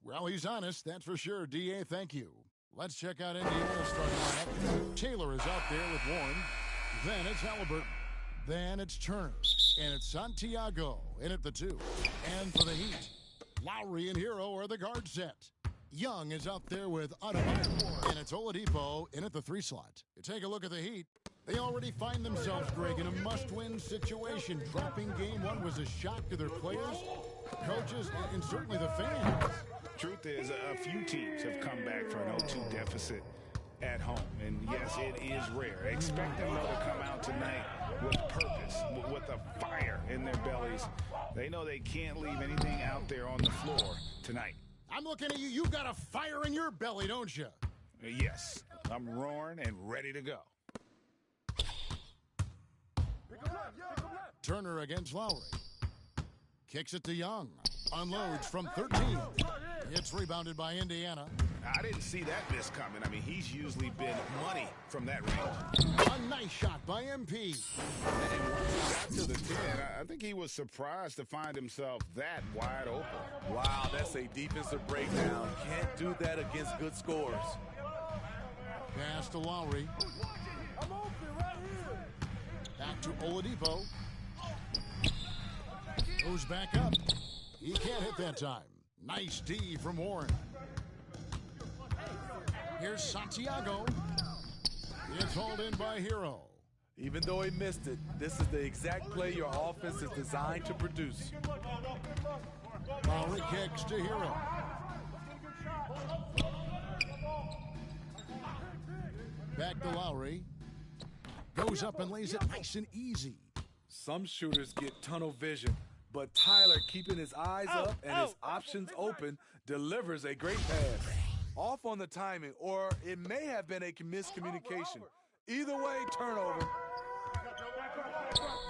Well, he's honest, that's for sure. DA, thank you. Let's check out Indiana's starting lineup. Taylor is out there with Warren. Then it's Halliburton. Then it's Turner. And it's Santiago in at the 2. And for the Heat, Lowry and Hero are the guard set. Young is out there with Adebayo. And it's Oladipo in at the 3 slot. You take a look at the Heat. They already find themselves, Greg, in a must-win situation. Dropping game 1 was a shock to their players, coaches, and certainly the fans. Truth is, a few teams have come back for an 0-2 deficit at home. And yes, it is rare. Expect them, though, to come out tonight with purpose, with a fire in their bellies. They know they can't leave anything out there on the floor tonight. I'm looking at you. You've got a fire in your belly, don't you? Yes, I'm roaring and ready to go. Turner against Lowry. Kicks it to Young. Unloads from 13. It's rebounded by Indiana. I didn't see that miss coming. I mean, he's usually been money from that range. A nice shot by MP. And once he got to the 10, I think he was surprised to find himself that wide open. Wow, that's a defensive breakdown. Can't do that against good scores. Pass to Lowry. Back to Oladipo. Goes back up. He can't hit that time. Nice D from Warren. Here's Santiago. It's hauled in by Hero. Even though he missed it, this is the exact play your offense is designed to produce. Lowry kicks to Hero. Back to Lowry. Goes up and lays it nice and easy. Some shooters get tunnel vision, but Tyler, keeping his eyes up and his options open, delivers a great pass. Off on the timing, or it may have been a miscommunication. Either way, turnover.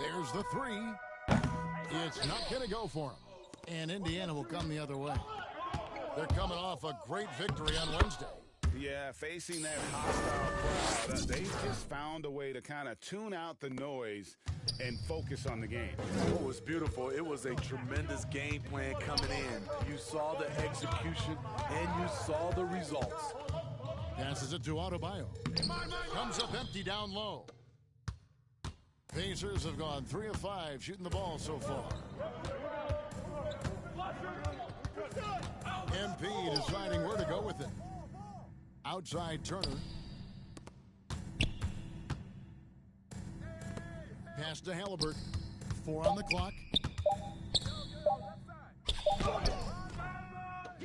There's the 3. It's not going to go for him. And Indiana will come the other way. They're coming off a great victory on Wednesday. Yeah, facing that hostile crowd, they just found a way to kind of tune out the noise and focus on the game. What was beautiful, it was a tremendous game plan coming in. You saw the execution, and you saw the results. Passes it to Adebayo. Comes up empty down low. Pacers have gone 3 of 5 shooting the ball so far. MP deciding where to go with it. Outside Turner. Pass to Halliburton. 4 on the clock.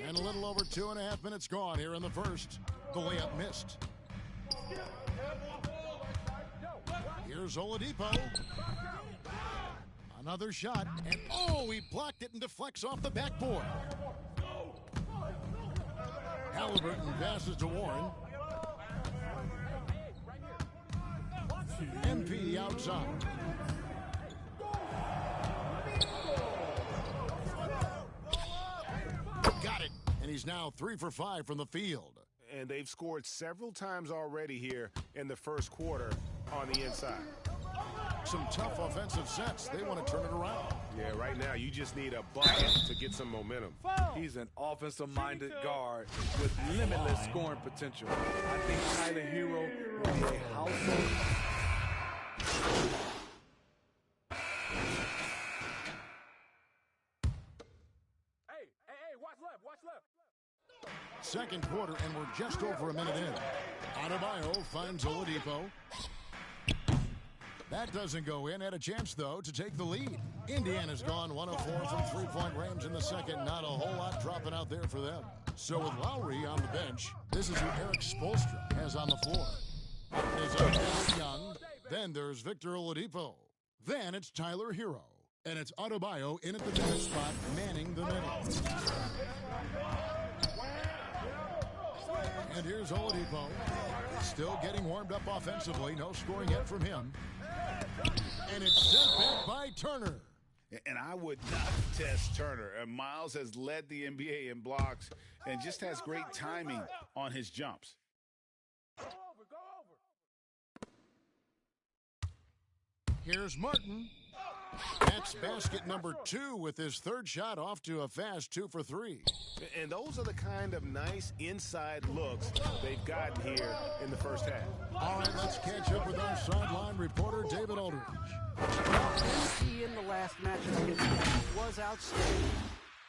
And a little over 2.5 minutes gone here in the first. The layup missed. Here's Oladipo. Another shot. And oh, he blocked it and deflects off the backboard. Halliburton passes to Warren. MP outside. Got it. And he's now 3 for 5 from the field. And they've scored several times already here in the first quarter on the inside. Some tough offensive sets. They want to turn it around. Yeah, right now you just need a bucket to get some momentum. He's an offensive-minded guard with limitless scoring potential. I think Tyler Hero will be a household. Hey, watch left. Second quarter, and we're just over a minute in. Adebayo finds Oladipo. That doesn't go in. Had a chance, though, to take the lead. Indiana's gone 1 of 4 from three-point range in the second. Not a whole lot dropping out there for them. So with Lowry on the bench, this is who Eric Spoelstra has on the floor. There's Taylor Young. Then there's Victor Oladipo. Then it's Tyler Hero. And it's Adebayo in at the bench spot, manning the middle. And here's Oladipo. Still getting warmed up offensively. No scoring yet from him. And it's sent back by Turner. And I would not test Turner. Miles has led the NBA in blocks and just has great timing on his jumps. Go over. Here's Martin. That's basket number 2 with his third shot off to a fast 2 for 3. And those are the kind of nice inside looks they've gotten here in the first half. All right, let's catch up with our sideline reporter, David Aldridge. He in the last matchup against him was outstanding.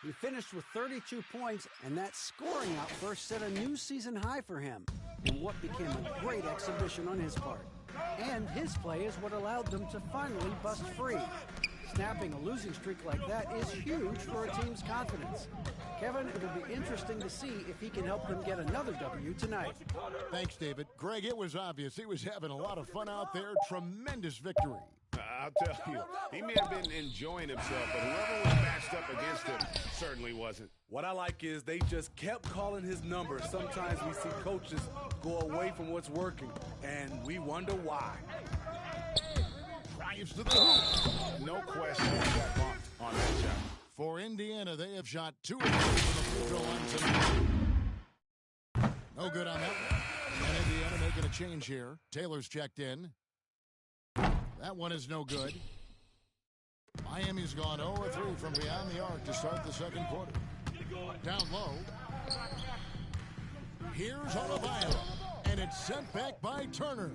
He finished with 32 points, and that scoring outburst set a new season high for him in what became a great exhibition on his part. And his play is what allowed them to finally bust free. Snapping a losing streak like that is huge for a team's confidence. Kevin, it'll be interesting to see if he can help them get another W tonight. Thanks, David. Greg, it was obvious he was having a lot of fun out there. Tremendous victory. I'll tell you, he may have been enjoying himself, but whoever was matched up against him certainly wasn't. What I like is they just kept calling his number. Sometimes we see coaches go away from what's working, and we wonder why. Drives to the hoop. No question he got bumped on that shot. For Indiana, they have shot 2 of 3 from the free throw line tonight. No good on that one. And Indiana making a change here. Taylor's checked in. That one is no good. Miami's gone 0-3 from beyond the arc to start the second quarter. Down low. Here's Adebayo, and it's sent back by Turner.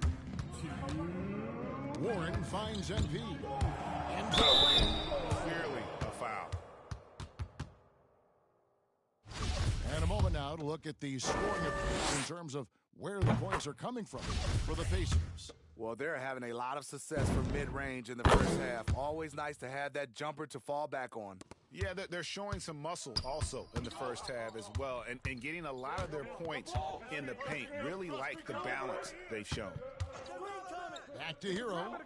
Warren finds MP. And Clearly a foul. And a moment now to look at the scoring approach in terms of where the points are coming from for the Pacers. Well, they're having a lot of success from mid-range in the first half. Always nice to have that jumper to fall back on. Yeah, they're showing some muscle also in the first half as well, and getting a lot of their points in the paint. Really like the balance they've shown. Back to Hero.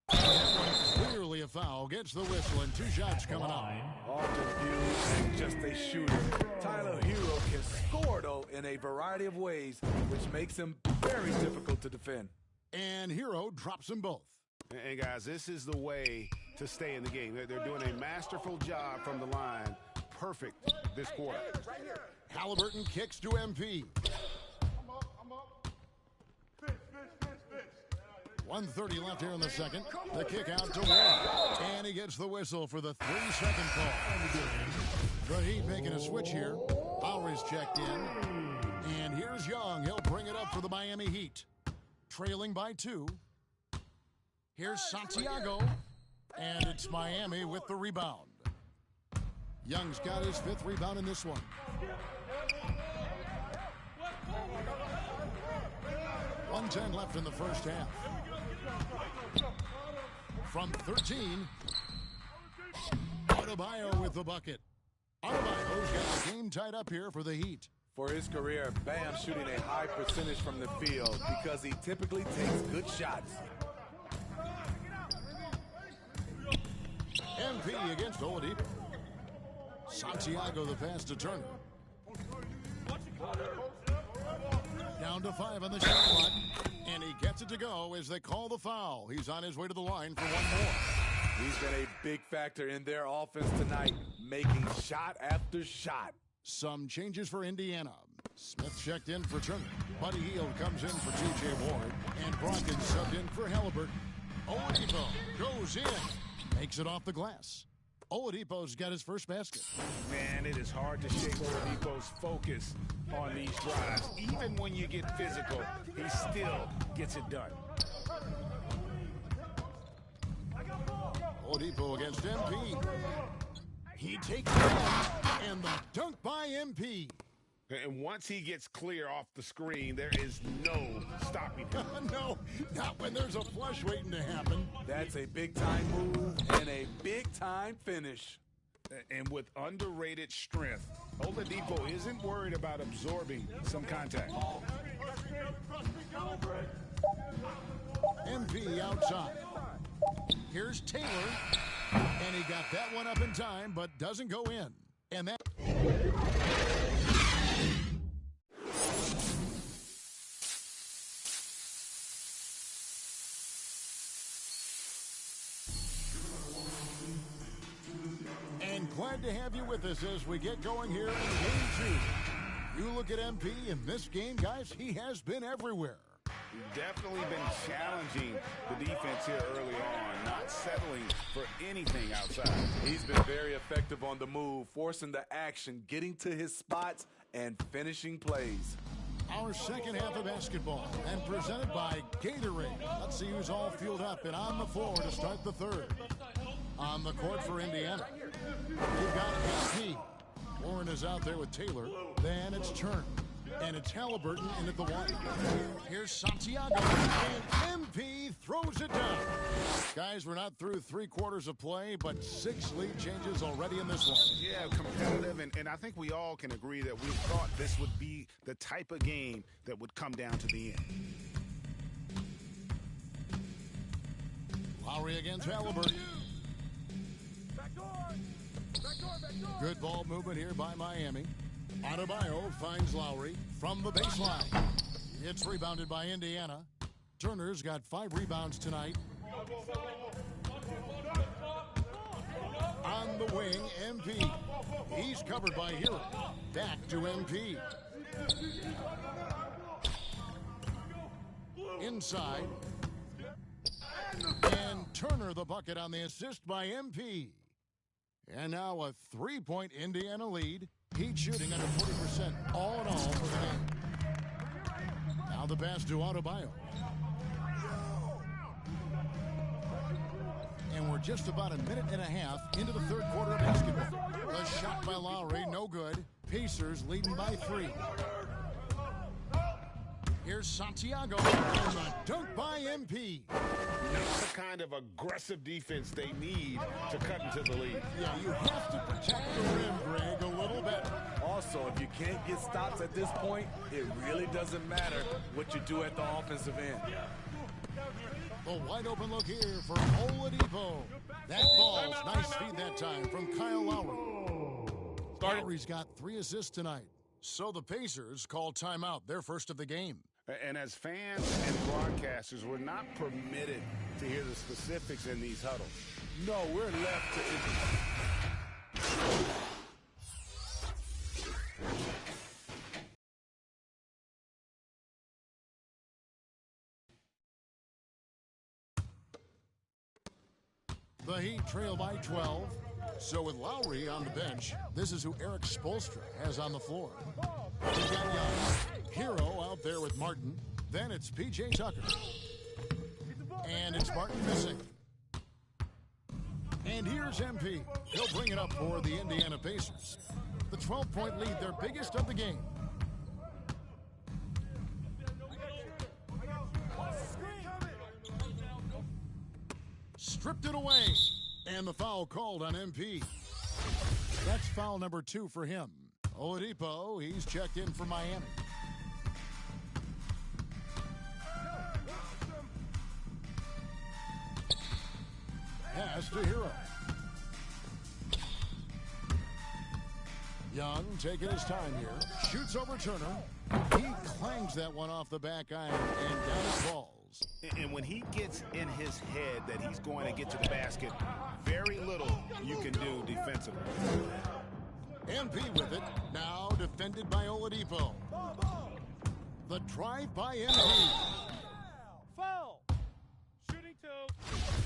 Clearly a foul. Gets the whistle, and 2 shots coming up. Often viewed as just a shooter, Tyler Hero can score, though, in a variety of ways, which makes him very difficult to defend. And Hero drops them both. And guys, this is the way to stay in the game. They're doing a masterful job from the line. Perfect this quarter. Halliburton kicks to MP. 1:30 left here in the second. The kick out to Warren. And he gets the whistle for the 3-second call. The Heat making a switch here. Lowry's checked in. And here's Young. He'll bring it up for the Miami Heat. Trailing by 2. Here's Santiago. And it's Miami with the rebound. Young's got his 5th rebound in this one. 1:10 left in the first half. From 13, Adebayo with the bucket. Adebayo's got the game tied up here for the Heat. For his career, Bam shooting a high percentage from the field because he typically takes good shots. MP against Oladipo. Santiago the pass to Turner. Down to 5 on the shot clock. And he gets it to go as they call the foul. He's on his way to the line for one more. He's been a big factor in their offense tonight, making shot after shot. Some changes for Indiana. Smith checked in for Turner. Buddy Hield comes in for T.J. Ward. And Brogdon subbed in for Halliburton. Oladipo goes in. Makes it off the glass. Oladipo's got his first basket. Man, it is hard to shake Oladipo's focus on these drives. Even when you get physical, he still gets it done. Oladipo against MP. He takes it on, and the dunk by MP. And once he gets clear off the screen, there is no stopping him. No, not when there's a flush waiting to happen. That's a big-time move and a big-time finish. And with underrated strength, Oladipo isn't worried about absorbing some contact. MP outside. Here's Taylor, and he got that one up in time, but doesn't go in. And that... And glad to have you with us as we get going here in Game 2. You look at MP in this game, guys, he has been everywhere. Definitely been challenging the defense here early on, not settling for anything outside. He's been very effective on the move, forcing the action, getting to his spots, and finishing plays. Our second half of basketball, and presented by Gatorade. Let's see who's all fueled up and on the floor to start the third. On the court for Indiana, you've got MP. Warren is out there with Taylor. Then it's Turner. And it's Halliburton in at the one. Here's Santiago. And MP throws it down. Guys, we're not through 3 quarters of play, but 6 lead changes already in this one. Yeah, competitive, and I think we all can agree that we thought this would be the type of game that would come down to the end. Lowry against Halliburton. Good ball movement here by Miami. Adebayo finds Lowry from the baseline. It's rebounded by Indiana. Turner's got 5 rebounds tonight. On the wing, MP. He's covered by Hero. Back to MP. Inside. And Turner the bucket on the assist by MP. And now a 3-point Indiana lead. Heat shooting under 40% all in all for the game. Now the pass to Adebayo. And we're just about a minute and a half into the third quarter of basketball. A shot by Lowry, no good. Pacers leading by 3. Here's Santiago, and the dunk by MP. Not the kind of aggressive defense they need to cut into the lead. Yeah, you have to protect the rim, Greg, a little bit. Also, if you can't get stops at this point, it really doesn't matter what you do at the offensive end. A wide open look here for Oladipo. That ball's nice feed that time from Kyle Lowry. Lowry's got 3 assists tonight. So the Pacers call timeout, their first of the game. And as fans and broadcasters, we're not permitted to hear the specifics in these huddles. No, we're left to The Heat trail by 12. So with Lowry on the bench, this is who Eric Spoelstra has on the floor. He's got Young, Hero out there with Martin. Then it's P.J. Tucker. And it's Martin missing. And here's MP. He'll bring it up for the Indiana Pacers. The 12-point lead, their biggest of the game. Stripped it away. And the foul called on MP. That's foul number 2 for him. Oladipo, he's checked in for Miami. Pass to Hero. Young taking his time here. Shoots over Turner. He clangs that one off the back iron and down it falls. And when he gets in his head that he's going to get to the basket, very little you can do defensively. MP with it. Now defended by Oladipo. The drive by MP. Foul. Shooting 2.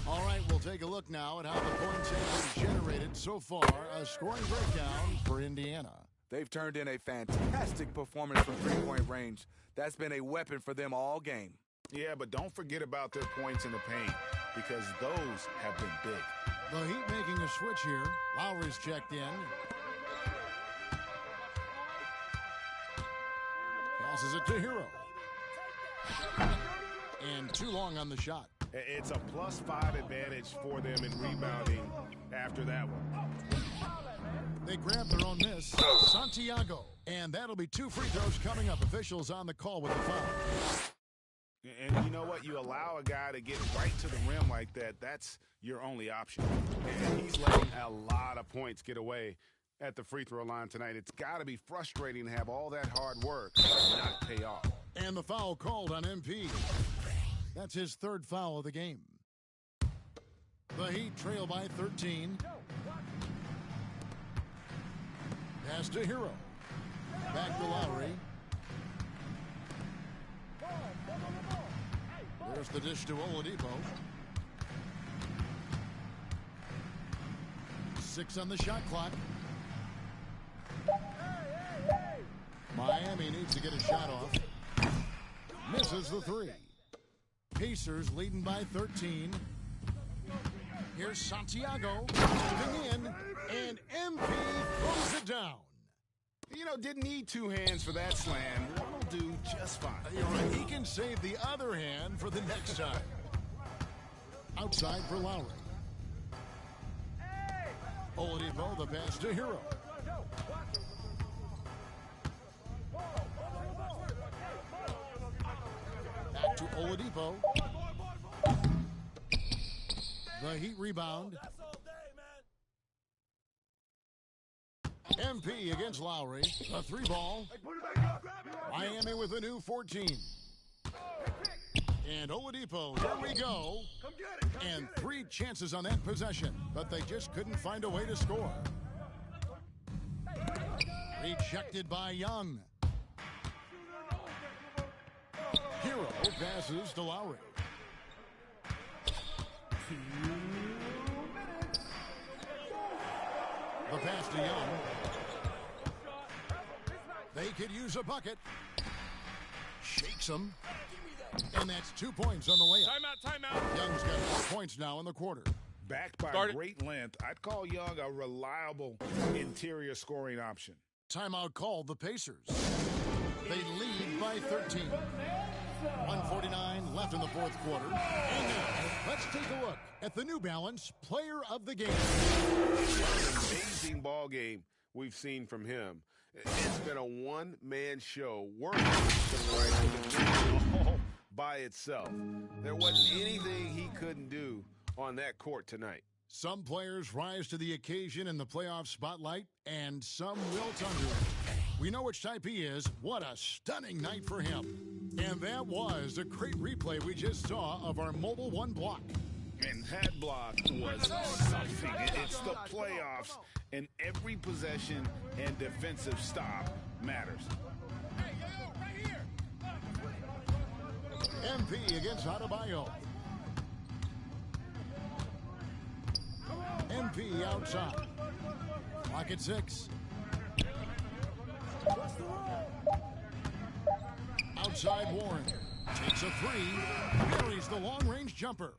All right, we'll take a look now at how the points have been generated so far. A scoring breakdown for Indiana. They've turned in a fantastic performance from 3-point range. That's been a weapon for them all game. Yeah, but don't forget about their points in the paint, because those have been big. The Heat making a switch here. Lowry's checked in. Passes it to Hero. And too long on the shot. It's a +5 advantage for them in rebounding after that one. They grab their own miss. Santiago. And that'll be 2 free throws coming up. Officials on the call with the foul. And you know what? You allow a guy to get right to the rim like that, that's your only option. And he's letting a lot of points get away at the free throw line tonight. It's got to be frustrating to have all that hard work not pay off. And the foul called on MP. That's his 3rd foul of the game. The Heat trail by 13. Pass to Hero. Back to Lowry. There's the dish to Oladipo. 6 on the shot clock. Miami needs to get a shot off. Misses the 3. Pacers leading by 13. Here's Santiago stepping in, and MP throws it down. You know, didn't need 2 hands for that slam. One will do just fine. You're right. He can save the other hand for the next time. Outside for Lowry. Oladipo, the pass to Hero. Back to Oladipo. The Heat rebound. MP against Lowry. A 3-ball. Miami with a new 14. And Oladipo, there we go. And 3 chances on that possession, but they just couldn't find a way to score. Rejected by Young. Hero passes to Lowry. The pass to Young. They could use a bucket. Shakes him. And that's 2 points on the layup. Timeout. Young's got 4 points now in the quarter. Backed by great length, I'd call Young a reliable interior scoring option. Timeout called the Pacers. They lead by 13. 1:49 left in the fourth quarter. And now, let's take a look at the New Balance Player of the Game. What an amazing ball game we've seen from him. It's been a one-man show working the right to the game all by itself. There wasn't anything he couldn't do on that court tonight. Some players rise to the occasion in the playoff spotlight, and some wilt under it. We know which type he is. What a stunning night for him. And that was a great replay we just saw of our Mobile One block. And that block was something. It's the playoffs, and every possession and defensive stop matters. MP against Adebayo. MP outside. Clock at 6. Outside Warren. Takes a 3. Buries the long-range jumper.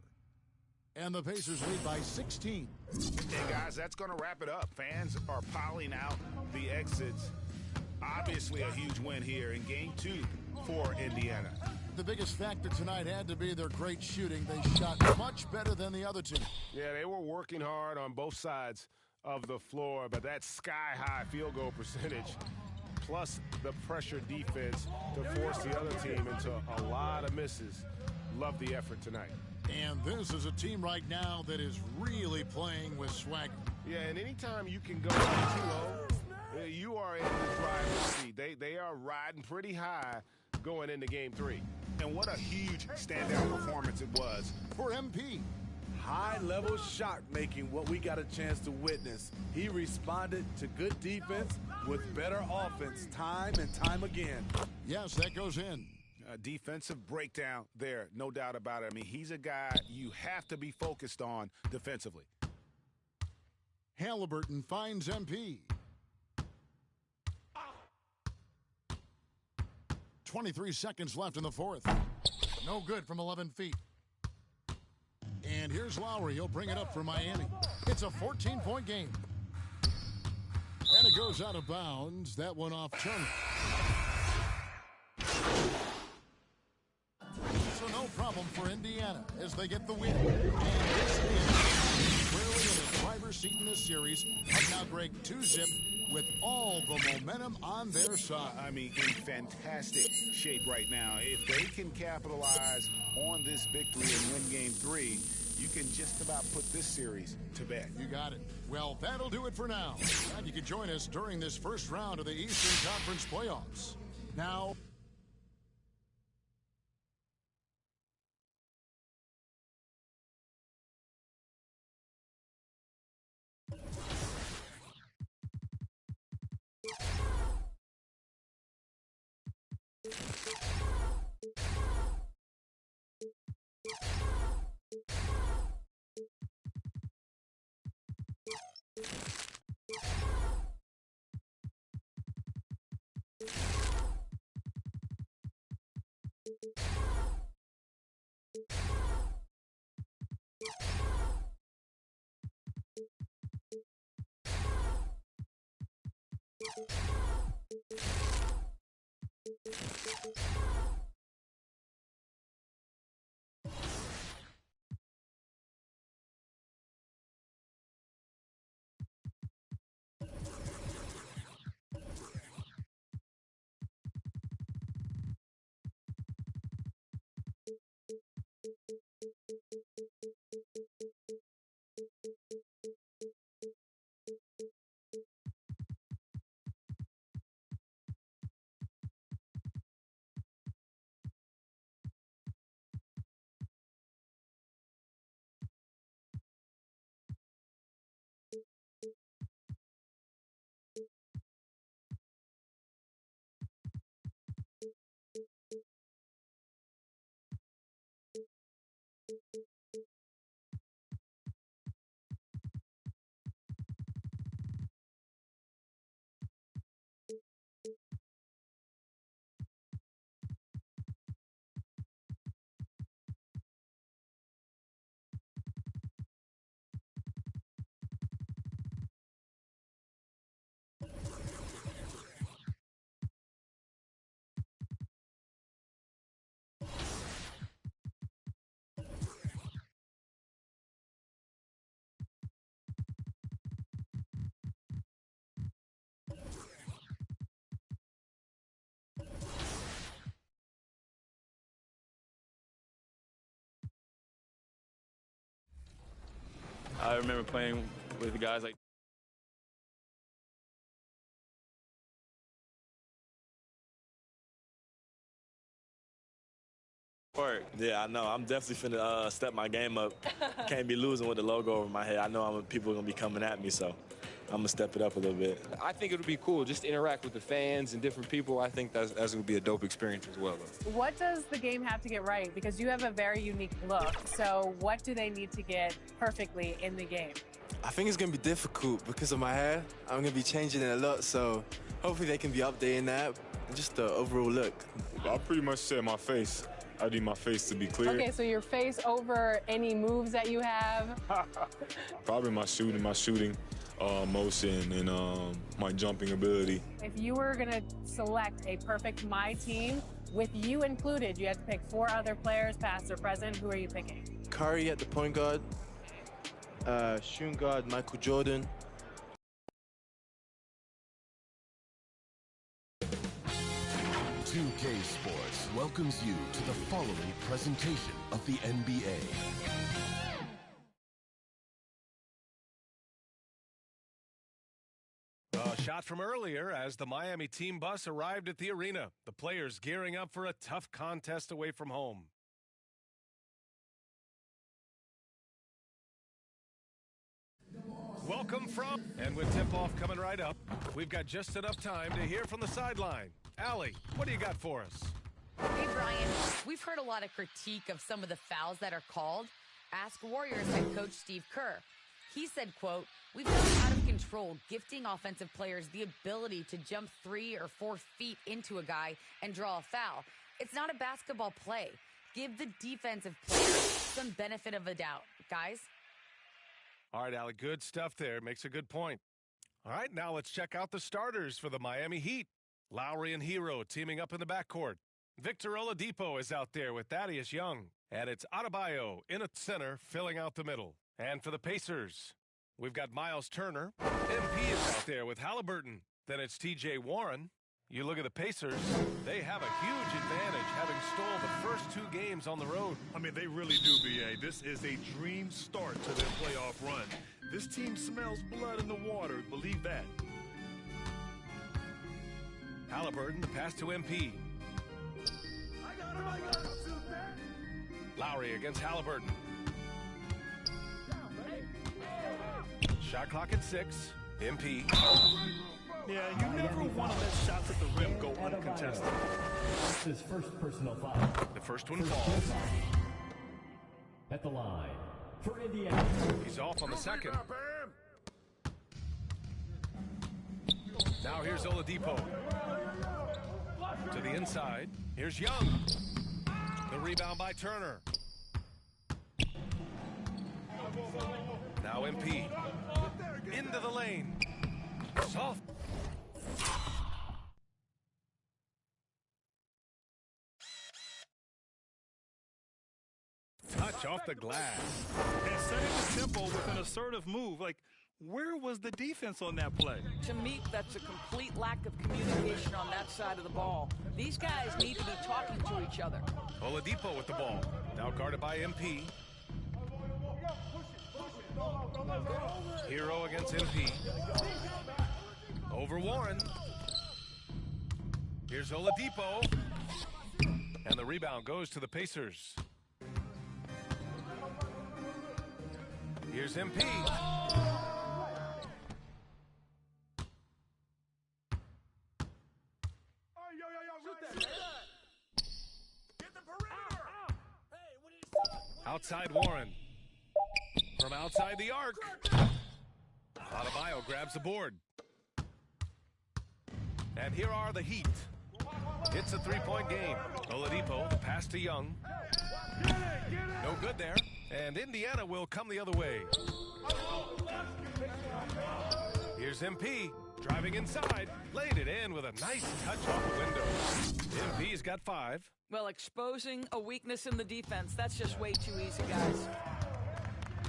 And the Pacers lead by 16. Hey, guys, that's going to wrap it up. Fans are piling out the exits. Obviously a huge win here in Game 2 for Indiana. The biggest factor tonight had to be their great shooting. They shot much better than the other team. Yeah, they were working hard on both sides of the floor, but that sky-high field goal percentage plus the pressure defense to force the other team into a lot of misses. Love the effort tonight. And this is a team right now that is really playing with swagger. Yeah, and anytime you can go too low, you are in the driver's seat. They are riding pretty high going into Game 3. And what a huge standout performance it was For MP. High-level shot making, what we got a chance to witness. He responded to good defense with better offense time and time again. Yes, that goes in. a defensive breakdown there, no doubt about it. I mean, he's a guy you have to be focused on defensively. Halliburton finds MP. 23 seconds left in the fourth. No good from 11 feet. And here's Lowry. He'll bring it up for Miami. It's a 14-point game. And it goes out of bounds. That one off Turner. So no problem for Indiana as they get the win. And this is squarely in the driver's seat in this series. Up now Greg 2-zip with all the momentum on their side. I mean, in fantastic shape right now. If they can capitalize on this victory and win Game 3, you can just about put this series to bed. You got it. Well, that'll do it for now. And you can join us during this first round of the Eastern Conference playoffs. Now... I remember playing with guys like Yeah, I know. I'm definitely finna step my game up. Can't be losing with the logo over my head. I know people are gonna be coming at me, so I'm gonna step it up a little bit. I think it would be cool just to interact with the fans and different people. I think that's going to be a dope experience as well, though. What does the game have to get right? Because you have a very unique look. So what do they need to get perfectly in the game? I think it's going to be difficult because of my hair. I'm going to be changing it a lot, so hopefully they can be updating that. And just the overall look. I pretty much said my face. I need my face to be clear. Okay, so your face over any moves that you have? Probably my shooting motion and my jumping ability. If you were going to select a perfect My Team, with you included, you had to pick 4 other players, past or present. Who are you picking? Curry at the point guard, shooting guard Michael Jordan. pt.4 Sports welcomes you to the following presentation of the NBA. A shot from earlier as the Miami team bus arrived at the arena. The players gearing up for a tough contest away from home. Welcome from, and with tip-off coming right up, we've got just enough time to hear from the sideline. Allie, what do you got for us? Hey, Brian, we've heard a lot of critique of some of the fouls that are called. Ask Warriors head coach Steve Kerr. He said, quote, "We've gone out of control, gifting offensive players the ability to jump 3 or 4 feet into a guy and draw a foul. It's not a basketball play. Give the defensive players some benefit of a doubt, guys." All right, Allie, good stuff there. Makes a good point. All right, now let's check out the starters for the Miami Heat. Lowry and Hero teaming up in the backcourt. Victor Oladipo is out there with Thaddeus Young. And it's Adebayo in at center, filling out the middle. And for the Pacers, we've got Miles Turner. MP is out there with Halliburton. Then it's T.J. Warren. You look at the Pacers, they have a huge advantage, having stole the first 2 games on the road. I mean, they really do, B.A. This is a dream start to their playoff run. This team smells blood in the water, believe that. Halliburton, the pass to MP. I got him. Lowry against Halliburton. Shot clock at 6. MP. Yeah, you never want to let shots at the rim go uncontested. That's his first personal foul. The first one falls. At the line for Indiana. He's off on the second. Now here's Oladipo. To the inside. Here's Young. The rebound by Turner. Now MP. Into the lane. Soft. Touch off the glass. And setting the tempo with an assertive move. Like, where was the defense on that play? To me, that's a complete lack of communication on that side of the ball. These guys need to be talking to each other. Oladipo with the ball. Now guarded by MP. Hero against MP. Over Warren. Here's Oladipo. And the rebound goes to the Pacers. Here's MP. Outside Warren. From outside the arc. Adebayo grabs the board. And here are the Heat. It's a three-point game. Oladipo, the pass to Young. No good there. And Indiana will come the other way. Here's MP. Driving inside. Laid it in with a nice touch off the window. MP's got 5. Well, exposing a weakness in the defense, that's just way too easy, guys.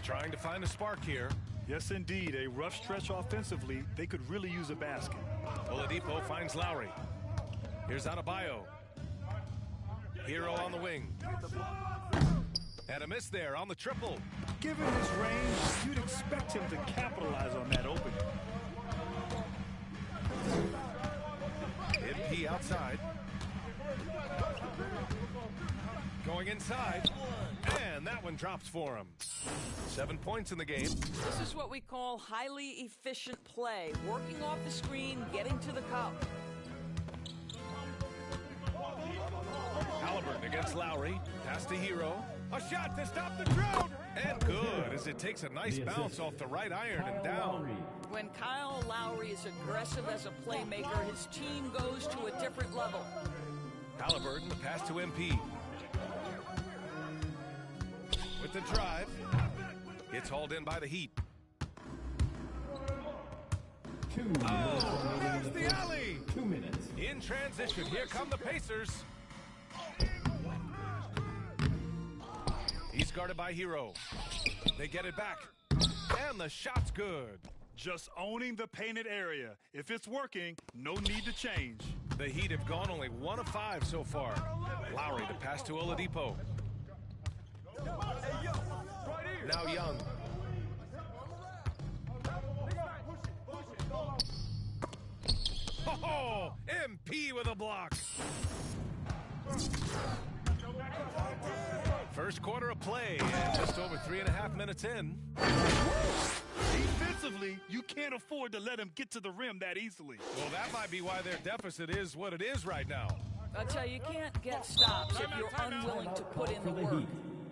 Trying to find a spark here. Yes, indeed. A rough stretch offensively. They could really use a basket. Oladipo finds Lowry. Here's Adebayo. Hero on the wing. And a miss there on the triple. Given his range, you'd expect him to capitalize on that opening. MP outside. Going inside. And that one drops for him. 7 points in the game. This is what we call highly efficient play. Working off the screen, getting to the cup. Halliburton against Lowry. Pass to Hero. A shot to stop the drought. And good, as it takes a nice bounce off the right iron and down. When Kyle Lowry is aggressive as a playmaker, his team goes to a different level. Halliburton, the pass to MP. With the drive. It's hauled in by the Heat. Oh, there's the alley. 2 minutes. In transition, here come the Pacers. He's guarded by Hero. They get it back. And the shot's good. Just owning the painted area. If it's working, no need to change. The Heat have gone only 1 of 5 so far. Lowry, the pass to Oladipo. Now Young. Oh, MP with a block. First quarter of play, and just over 3.5 minutes in. Defensively, you can't afford to let him get to the rim that easily. Well, that might be why their deficit is what it is right now. I tell you, you can't get stops if you're unwilling to put in the work.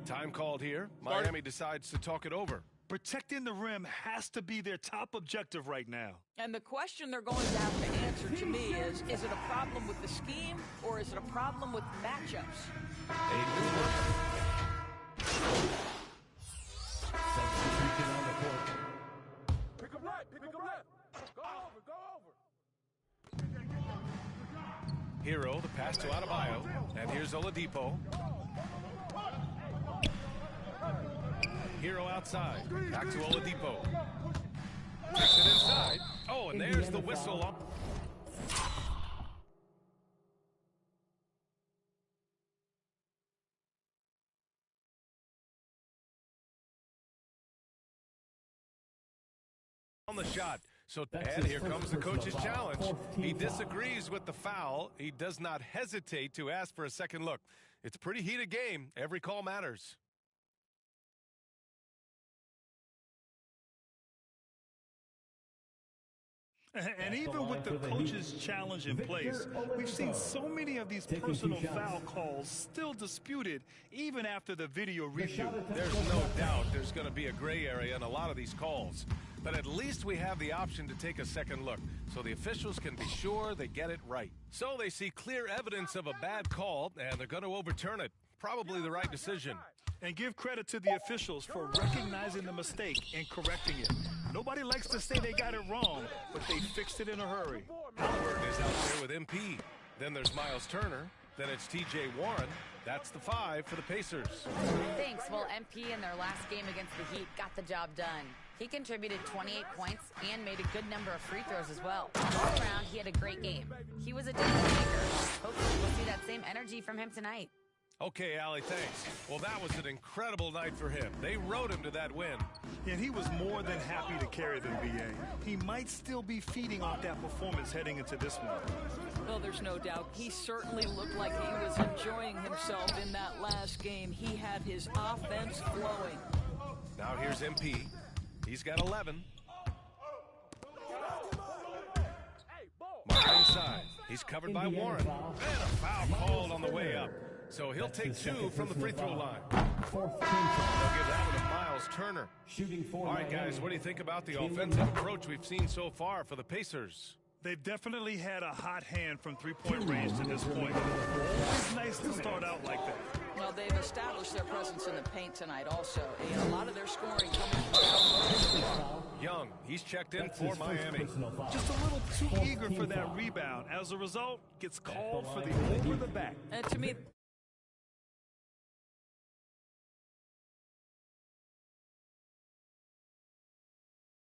Time called here. Miami decides to talk it over. Protecting the rim has to be their top objective right now. And the question they're going to have to answer to me is it a problem with the scheme or is it a problem with matchups? Substitution on the court. Pick him right, pick him left. Go over. Hero, the pass to Adebayo. And here's Oladipo. Hero outside. Back to Oladipo. Takes it inside. Oh, and there's the whistle. On the shot. So, and here comes the coach's challenge. He disagrees with the foul. He does not hesitate to ask for a second look. It's a pretty heated game. Every call matters. And even with the coach's challenge in place, we've seen so many of these personal foul calls still disputed even after the video review. There's no doubt there's going to be a gray area in a lot of these calls. But at least we have the option to take a second look, so the officials can be sure they get it right. So they see clear evidence of a bad call, and they're going to overturn it. Probably the right decision. And give credit to the officials for recognizing the mistake and correcting it. Nobody likes to say they got it wrong, but they fixed it in a hurry. Halliburton is out there with MP. Then there's Miles Turner. Then it's T.J. Warren. That's the 5 for the Pacers. Thanks. Well, MP in their last game against the Heat got the job done. He contributed 28 points and made a good number of free throws as well. All around, he had a great game. He was a difference maker. Hopefully, we'll see that same energy from him tonight. Okay, Allie, thanks. Well, that was an incredible night for him. They rode him to that win. And he was more than happy to carry them, B.A. He might still be feeding off that performance heading into this one. Well, there's no doubt. He certainly looked like he was enjoying himself in that last game. He had his offense flowing. Now here's MP. He's got 11. Mark inside. He's covered by Warren. And a foul called on the way up. So he'll take 2 from the free throw line. They'll give that one to Miles Turner. All right, guys, what do you think about the offensive approach we've seen so far for the Pacers? They've definitely had a hot hand from three-point range to this point. Always nice to start out like that. Well, they've established their presence in the paint tonight also. And a lot of their scoring coming from Young, he's checked in for Miami. Just a little too eager for that rebound. As a result, gets called for the over the back. To me,